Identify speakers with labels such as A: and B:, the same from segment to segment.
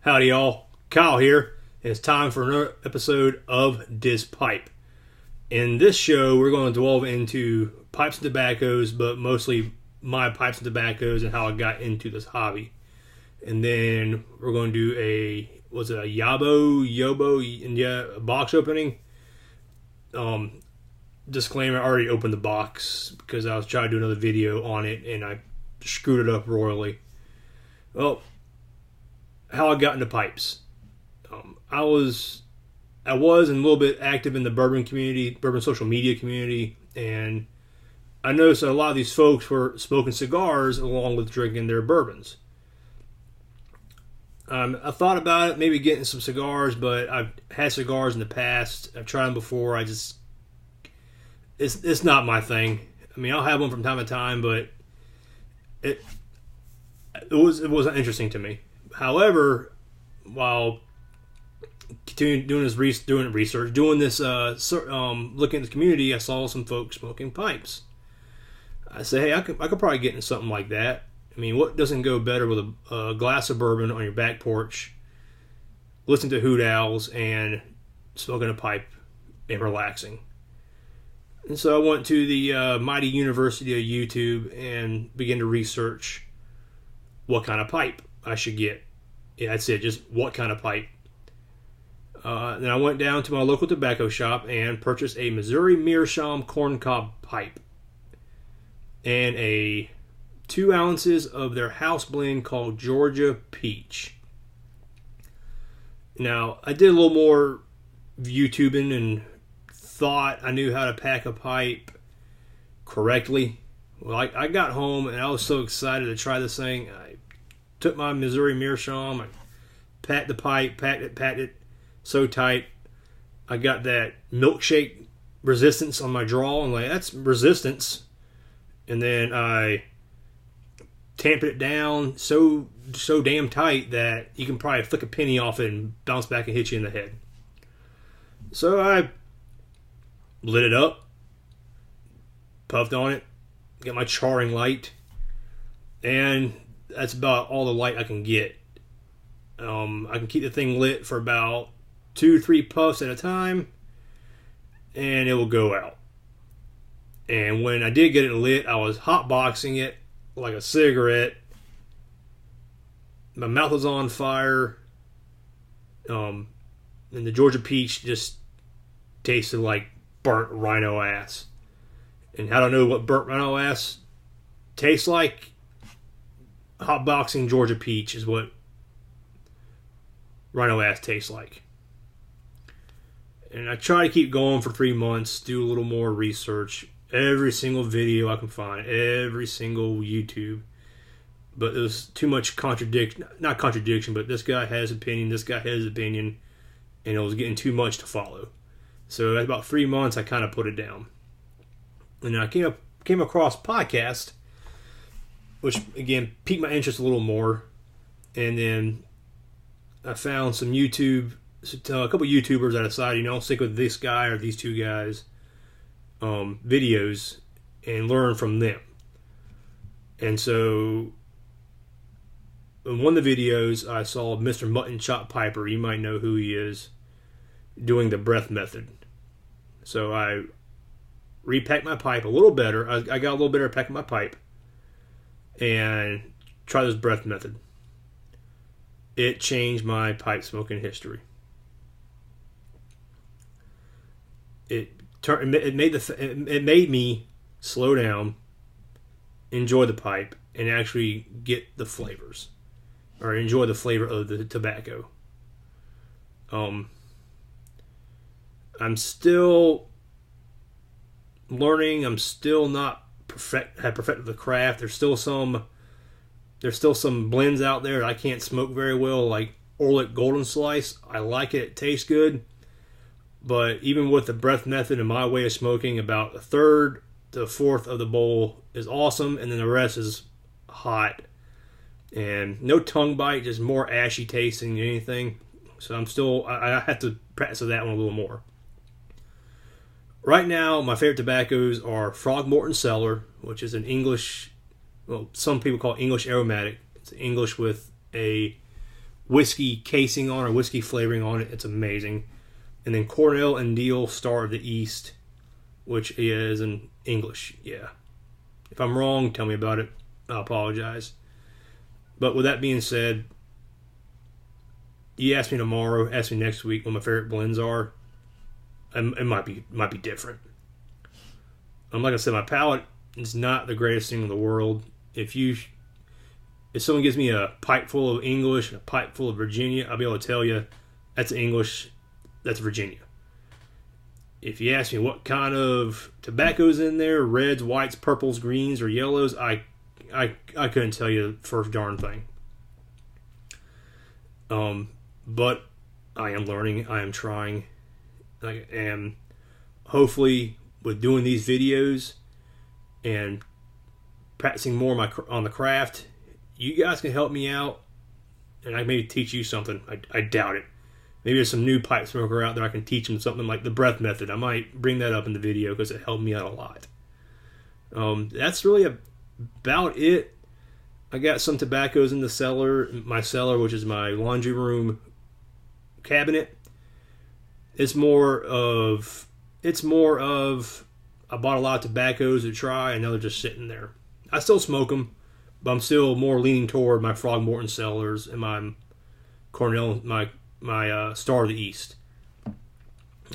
A: Howdy y'all, Kyle here, and it's time for another episode of This Pipe. In this show, we're going to delve into pipes and tobaccos, but mostly my pipes and tobaccos and how I got into this hobby. And then we're going to do a box opening. Disclaimer, I already opened the box because I was trying to do another video on it and I screwed it up royally. Well, how I got into pipes. I was a little bit active in the bourbon social media community, and I noticed that a lot of these folks were smoking cigars along with drinking their bourbons. I thought about it, maybe getting some cigars, but I've had cigars in the past. I've tried them before. It's not my thing. I mean, I'll have one from time to time, but it wasn't interesting to me. However, while continuing doing research, looking at the community, I saw some folks smoking pipes. I said, hey, I could probably get into something like that. I mean, what doesn't go better with a glass of bourbon on your back porch, listening to hoot owls, and smoking a pipe and relaxing? And so I went to the mighty university of YouTube and began to research what kind of pipe I should get. Yeah, that's it, just what kind of pipe. Then I went down to my local tobacco shop and purchased a Missouri Meerschaum corncob pipe and 2 ounces of their house blend called Georgia Peach. Now, I did a little more YouTubing and thought I knew how to pack a pipe correctly. Well, I got home and I was so excited to try this thing. I took my Missouri Meerschaum, I packed the pipe, packed it so tight. I got that milkshake resistance on my draw. I'm like, that's resistance. And then I tampered it down so damn tight that you can probably flick a penny off it and bounce back and hit you in the head. So I lit it up, puffed on it, got my charring light, and that's about all the light I can get. I can keep the thing lit for about 2-3 puffs at a time, and it will go out. And when I did get it lit, I was hotboxing it like a cigarette. My mouth was on fire. And the Georgia Peach just tasted like burnt rhino ass. And how do I know what burnt rhino ass tastes like? Hotboxing Georgia Peach is what rhino ass tastes like. And I try to keep going for 3 months, do a little more research. Every single video I can find, every single YouTube. But there's too much not contradiction, but this guy has opinion, this guy has opinion, and it was getting too much to follow. So at about 3 months, I kind of put it down. And then I came across podcast, which again piqued my interest a little more. And then I found some a couple YouTubers. I decided, I'll stick with this guy or these 2 guys' videos and learn from them. And so in one of the videos, I saw Mr. Mutton Chop Piper. You might know who he is, doing the breath method. So I repacked my pipe a little better. I got a little better at packing my pipe and tried this breath method. It changed my pipe smoking history. It made me slow down, enjoy the pipe, and actually get the flavors, or enjoy the flavor of the tobacco. I'm still learning. I'm still not have perfected the craft. There's still some blends out there that I can't smoke very well, like Orlick Golden Slice. I like it. It tastes good. But even with the breath method and my way of smoking, about 1/3 to 1/4 of the bowl is awesome, and then the rest is hot. And no tongue bite, just more ashy tasting than anything. So I have to practice that one a little more. Right now, my favorite tobaccos are Frogmorton Cellar, which is an English, well, some people call it English aromatic. It's English with a whiskey casing on or whiskey flavoring on it. It's amazing. And then Cornell and Deal Star of the East, which is in English. Yeah. If I'm wrong, tell me about it. I apologize. But with that being said, you ask me tomorrow, ask me next week what my favorite blends are. It might be different. Like I said, my palate is not the greatest thing in the world. If someone gives me a pipe full of English and a pipe full of Virginia, I'll be able to tell you that's English, that's Virginia. If you ask me what kind of tobacco's in there, reds, whites, purples, greens, or yellows, I couldn't tell you the first darn thing. But I am learning. I am trying. And hopefully with doing these videos and practicing more on the craft, you guys can help me out, and I maybe teach you something. I doubt it. Maybe there's some new pipe smoker out there I can teach them something like the breath method. I might bring that up in the video because it helped me out a lot. That's really about it. I got some tobaccos in the cellar. My cellar, which is my laundry room cabinet. It's more of I bought a lot of tobaccos to try, and now they're just sitting there. I still smoke them, but I'm still more leaning toward my Frogmorton cellars and my Cornell, my Star of the East.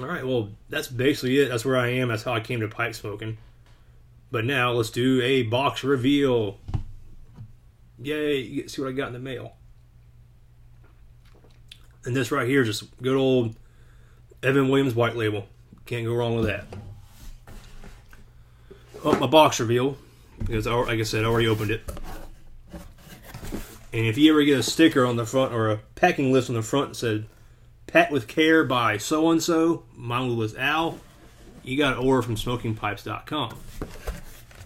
A: All right, well, that's basically it. That's where I am. That's how I came to pipe smoking. But now let's do a box reveal. Yay, you get to see what I got in the mail. And this right here is just good old Evan Williams white label. Can't go wrong with that. Oh, my box reveal, because like I said, I already opened it. And if you ever get a sticker on the front or a packing list on the front that said "Packed with Care" by so and so, mine was Al, you got to order from SmokingPipes.com.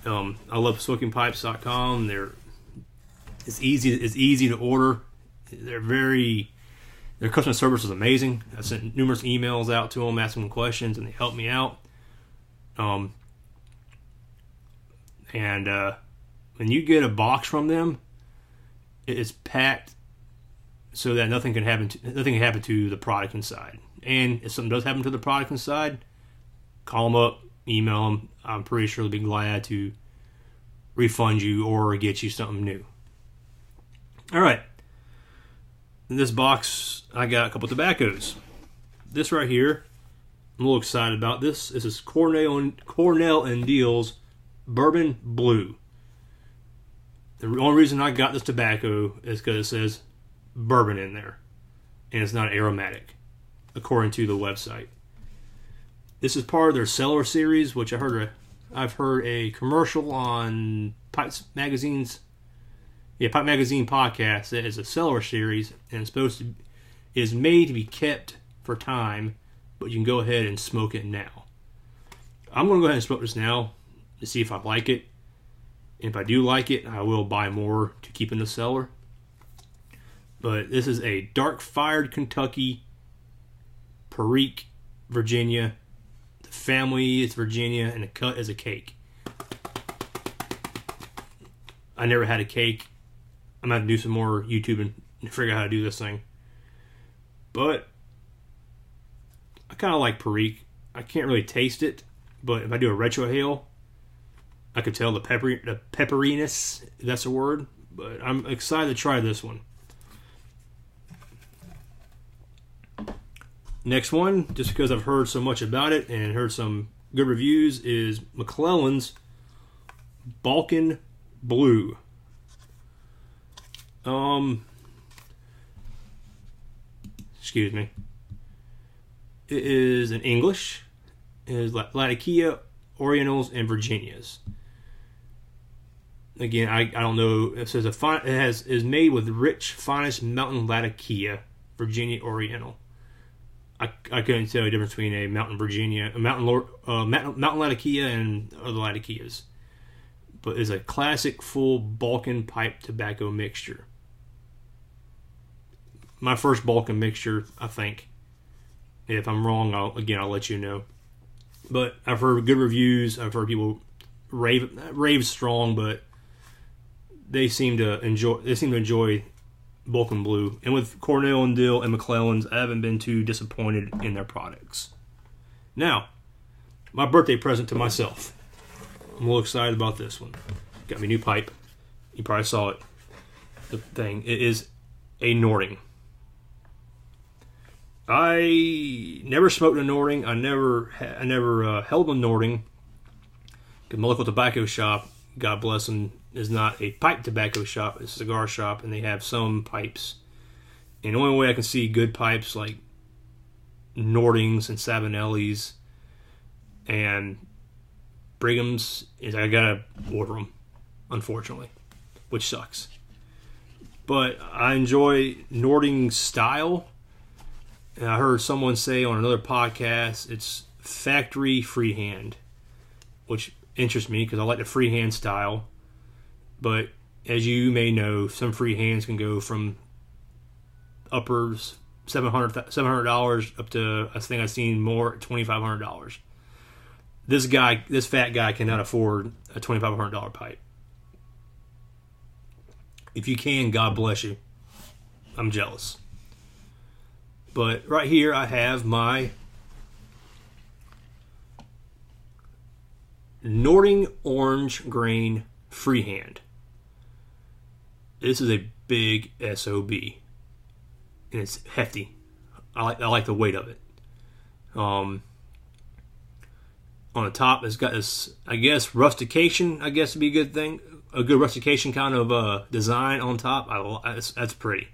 A: I love SmokingPipes.com. It's easy to order. Their customer service is amazing. I sent numerous emails out to them asking them questions, and they helped me out. And when you get a box from them, it's packed so that nothing can happen to the product inside. And if something does happen to the product inside, call them up, email them. I'm pretty sure they'll be glad to refund you or get you something new. All right. In this box, I got a couple tobaccos. This right here, I'm a little excited about this. This is Cornell and Deal's Bourbon Blue. The only reason I got this tobacco is because it says bourbon in there, and it's not aromatic, according to the website. This is part of their Cellar series, which I've heard a commercial on Pipe Magazine podcast that is a Cellar series, and is made to be kept for time, but you can go ahead and smoke it now. I'm going to go ahead and smoke this now to see if I like it. And if I do like it, I will buy more to keep in the cellar. But this is a dark-fired Kentucky, Perique, Virginia. The family is Virginia, and the cut is a cake. I never had a cake. I'm going to do some more YouTubing and figure out how to do this thing. But I kind of like Perique. I can't really taste it, but if I do a retrohale, I could tell the pepperiness, if that's a word. But I'm excited to try this one. Next one, just because I've heard so much about it and heard some good reviews, is McClellan's Balkan Blue. Excuse me. It is in English. It is Latakia, Orientals, and Virginias. Again, I don't know. It says is made with rich, finest mountain Latakia, Virginia Oriental. I couldn't tell the difference between a mountain Latakia and other Latakias. But it's a classic full Balkan pipe tobacco mixture. My first Balkan mixture, I think. If I'm wrong, I'll let you know. But I've heard good reviews. I've heard people rave strong, but they seem to enjoy Vulcan Blue. And with Cornell and Dill and McClellan's, I haven't been too disappointed in their products. Now, my birthday present to myself. I'm a little excited about this one. Got me a new pipe. You probably saw it. The thing. It is a Nording. I never smoked a Nording. I never held a Nording. Because my local tobacco shop, God bless them, is not a pipe tobacco shop. It's a cigar shop, and they have some pipes. And the only way I can see good pipes like Nordings and Savinellis and Brigham's is I gotta order them, unfortunately, which sucks. But I enjoy Nording style. And I heard someone say on another podcast it's factory freehand, which interests me because I like the freehand style. But as you may know, some freehands can go from uppers $700 up to, I think I've seen more, $2,500. This fat guy cannot afford a $2,500 pipe. If you can, God bless you. I'm jealous. But right here I have my Nording Orange Grain Freehand. This is a big SOB. And it's hefty. I like the weight of it. On the top it's got this, I guess, rustication, I guess would be a good thing. A good rustication kind of design on top. That's pretty.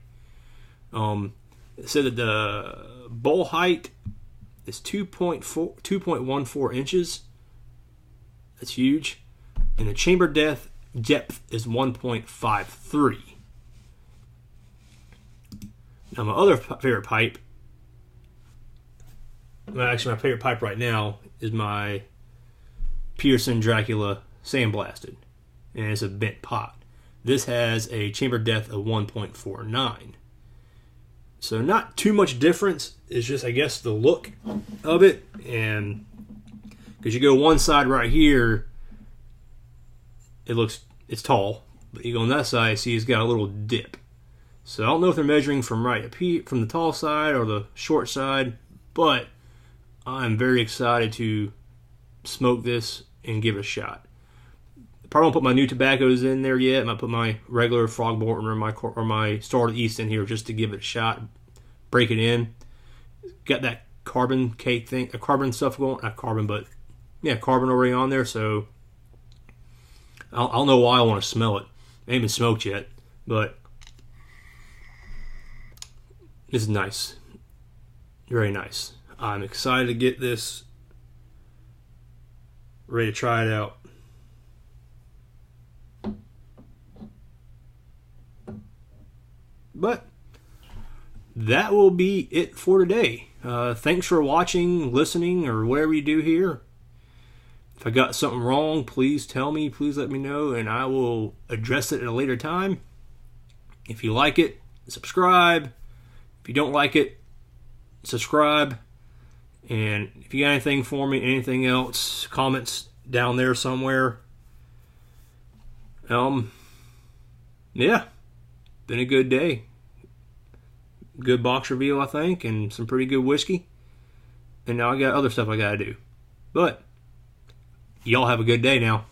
A: It said that the bowl height is 2.14 inches. That's huge. And the chamber depth is 1.53. Now my other favorite pipe, actually my favorite pipe right now, is my Pearson Dracula sandblasted. And it's a bent pot. This has a chamber depth of 1.49. So not too much difference. It's just, I guess, the look of it. And because you go one side right here, it's tall. But you go on that side, see it's got a little dip. So I don't know if they're measuring from from the tall side or the short side. But I'm very excited to smoke this and give it a shot. Probably won't put my new tobaccos in there yet. I might put my regular Frogmorton or my Star of the East in here just to give it a shot. Break it in. Got that carbon cake thing, carbon stuff going. Not carbon, but yeah, carbon already on there. So I don't know why I want to smell it. I ain't been smoked yet, but this is nice. Very nice. I'm excited to get this. Ready to try it out. But that will be it for today. Thanks for watching, listening, or whatever you do here. If I got something wrong, please tell me. Please let me know, and I will address it at a later time. If you like it, subscribe. If you don't like it, subscribe. And if you got anything for me, anything else, comments down there somewhere. Yeah, been a good day. Good box reveal, I think, and some pretty good whiskey. And now I got other stuff I gotta do. But y'all have a good day now.